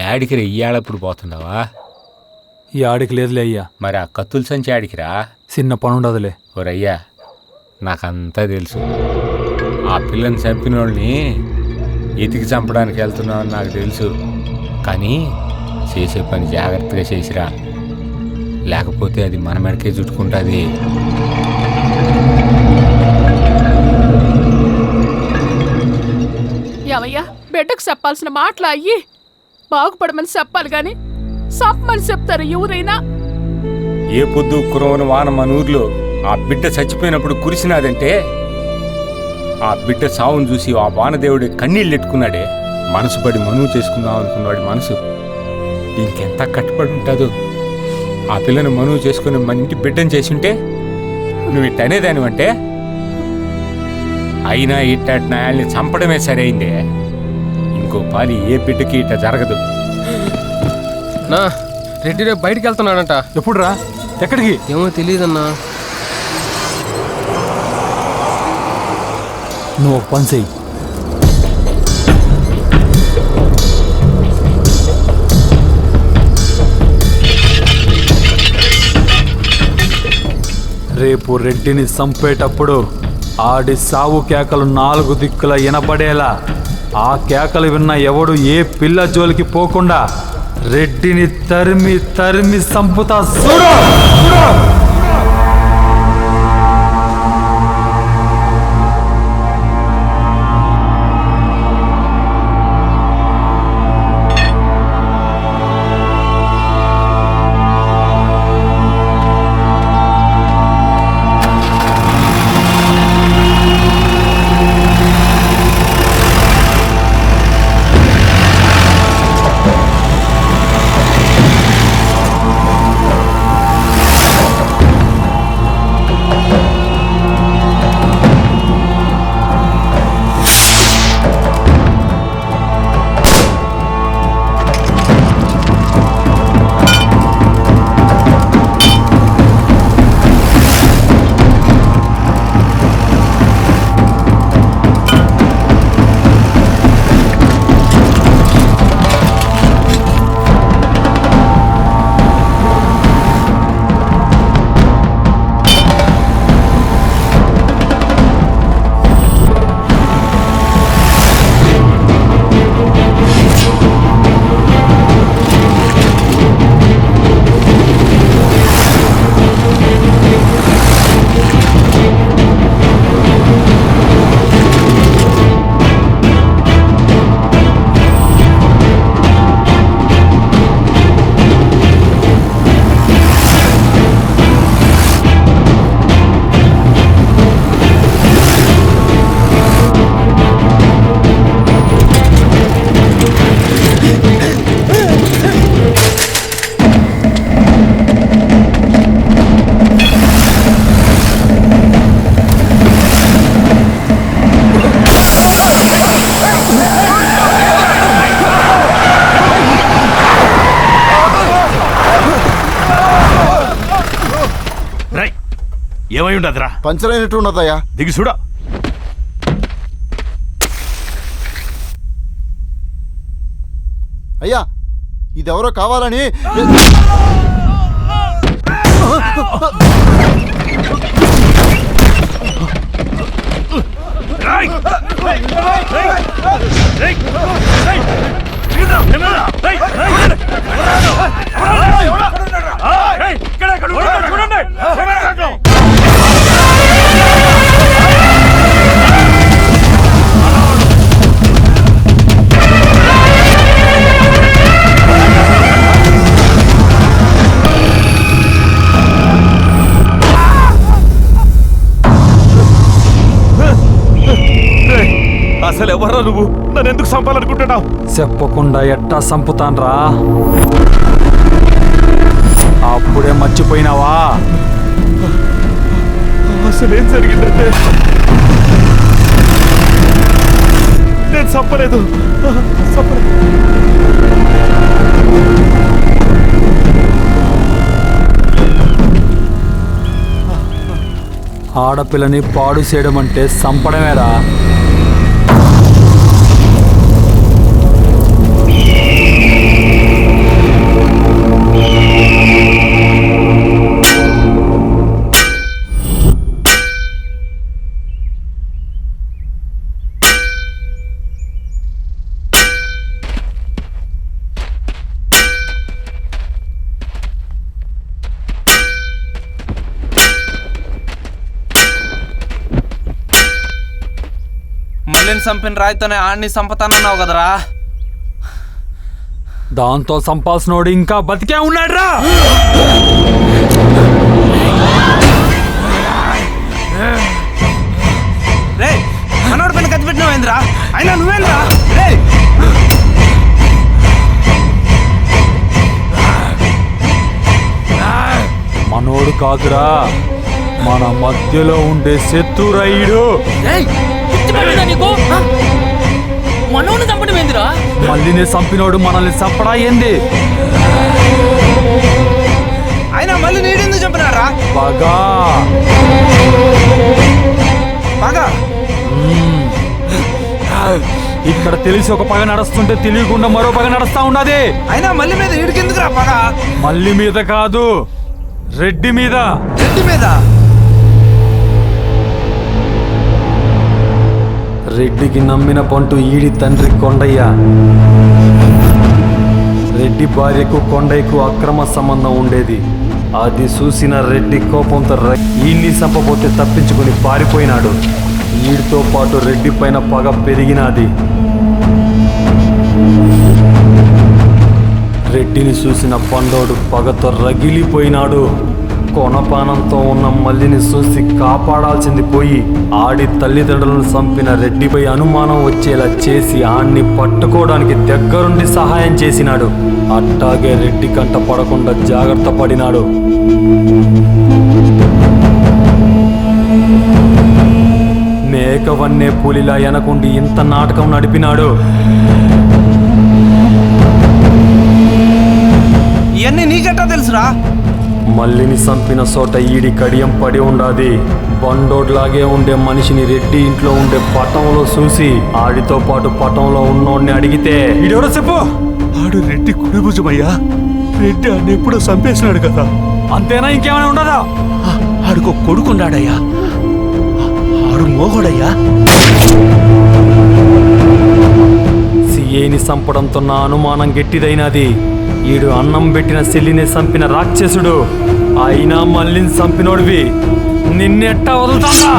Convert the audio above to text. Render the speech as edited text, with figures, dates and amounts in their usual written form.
యాడికిరా ఇయ్యాలప్పుడు పోతున్నావా? ఈ ఆడికి లేదులే అయ్యా. మరి ఆ కత్తుల సంచి ఆడికిరా? చిన్న పని ఉండదులే. ఓరయ్యా, నాకంతా తెలుసు. ఆ పిల్లని చంపిన వాళ్ళని ఎతికి చంపడానికి వెళ్తున్నావని నాకు తెలుసు. కానీ చేసే పని జాగ్రత్తగా చేసిరా, లేకపోతే అది మన మెడకే చుట్టుకుంటుంది. ఏమయ్యా, బిడ్డకు చెప్పాల్సిన మాటలు అయ్యి బాగుపడమని చెప్పాలి గాని చంపమని చెప్తారు ఎవరైనా? ఏ పొద్దు కురవని వాన మన ఊర్లో ఆ బిడ్డ చచ్చిపోయినప్పుడు కురిసినాదంటే ఆ బిడ్డ సావును చూసి ఆ వానదేవుడి కన్నీళ్ళు ఎట్టుకున్నాడే. మనసు పడి మనువు చేసుకుందాం అనుకున్నాడు మనసు. ఇంకెంత కట్టుబడి ఉంటుందో. ఆ పిల్లను మనువు చేసుకుని మన ఇంటి బిడ్డను చేసుంటే నువ్వు ఇట్ట అనేదానివంటే. అయినా ఇట్టాటి నాయాల్ని చంపడమే సరైందే. ఇంకో పాలి ఏ బిడ్డకి ఇట్ట జరగదు. నా రెడ్డి రేపు బయటికి వెళ్తున్నాడంట. ఎప్పుడు రా? ఎక్కడికి? ఏమో తెలియదన్నా. నువ్వు ఒక పని చెయ్యి. రేపు రెడ్డిని చంపేటప్పుడు ఆడి సావు కేకలు 4 దిక్కుల వినపడేలా ఆ కేకలు విన్న ఎవడు ఏ పిల్ల జోలికి పోకుండా రెడ్డిని తరిమి తరిమి చంపుతా చూడు. ఏమై ఉండదురా? పంచర్ అయినట్టు ఉన్నదయ్యా. దిగి చూడ. అయ్యా, ఇదెవరో కావాలని. అసలు ఎవరా నువ్వు? నన్ను ఎందుకు చంపాలనుకుంటున్నావు? చెప్పకుండా ఎట్టా చంపుతాన్రా? అప్పుడే మర్చిపోయినావా? అసలేం జరిగిందంటే నేను చంపలేదు. ఆడపిల్లని పాడు చేయడం అంటే చంపడమేరా. చంపిన రాయితోనే ఆడిని చంపుతానన్నావు కదరా. దాంతో సంపాల్సినోడు ఇంకా బతికే ఉన్నాడ్రా. రే మనోడి పైన కత్తి పెట్టినావేంద్రా? అయినా నువ్వేంద్రా? రే మనోడు కాదురా, మన మధ్యలో ఉండే శత్రురాయుడు. మనోని చంపడం ఏందిరా? మళ్ళీనే చంపినోడు మనల్ని చంపడా ఏంది? అయినా మళ్ళీ నీడెందుకు చంపినారా? బాగా బాగా ఇక్కడ తెలిసి ఒక పగ నడుస్తుంటే తెలియకుండా మరో పగ నడుస్తా ఉన్నది. అయినా మళ్ళీ మీద ఈడికెందుకురా పగ? మళ్ళీ మీద కాదు, రెడ్డి మీద. రెడ్డి మీద? రెడ్డికి నమ్మిన పంటు ఈడి తండ్రి కొండయ్య. రెడ్డి భార్యకు కొండయ్యకు అక్రమ సంబంధం ఉండేది. అది చూసిన రెడ్డి కోపంతో ఈయన్ని చంపబోతే తప్పించుకుని పారిపోయినాడు. ఈడితో పాటు రెడ్డి పైన పగ పెరిగినది. రెడ్డిని చూసిన పండోడు పగతో రగిలిపోయినాడు. కొనపానంతో ఉన్న మల్లిని చూసి కాపాడాల్సింది పోయి ఆడి తల్లిదండ్రులను చంపిన రెడ్డిపై అనుమానం వచ్చేలా చేసి ఆడిని పట్టుకోవడానికి దగ్గరుండి సహాయం చేసినాడు. అట్టాగే రెడ్డి కంట పడకుండా జాగ్రత్త పడినాడు. మేకవన్నే పులిలా ఎనకుండి ఇంత నాటకం నడిపినాడు. ఇవన్నీ నీకెట్టా తెలుసురా? మల్లిని చంపిన చోట ఈడి కడియం పడి ఉండాది. బండోడ్లాగే ఉండే మనిషిని రెడ్డి ఇంట్లో ఉండే పటంలో చూసి ఆడితో పాటు పటంలో ఉన్నోడిని అడిగితే ఈడెవరో చెప్పు. ఆడు రెడ్డి కుడి భుజమయ్యా. రెడ్డి ఆడిని ఎప్పుడో చంపేసినాడు కదా. అంతేనా, ఇంకేమైనా ఉండదా? ఆడుకో కొడుకున్నాడయ్యా. ఆడు మోగోడయ్యా. సిఏని చంపడంతో నా అనుమానం గట్టిదైనది. ఈడు అన్నం పెట్టిన చెల్లిని చంపిన రాక్షసుడు. అయినా మల్లిని చంపినోడివి, నిన్నెట్టా వదులుతావా?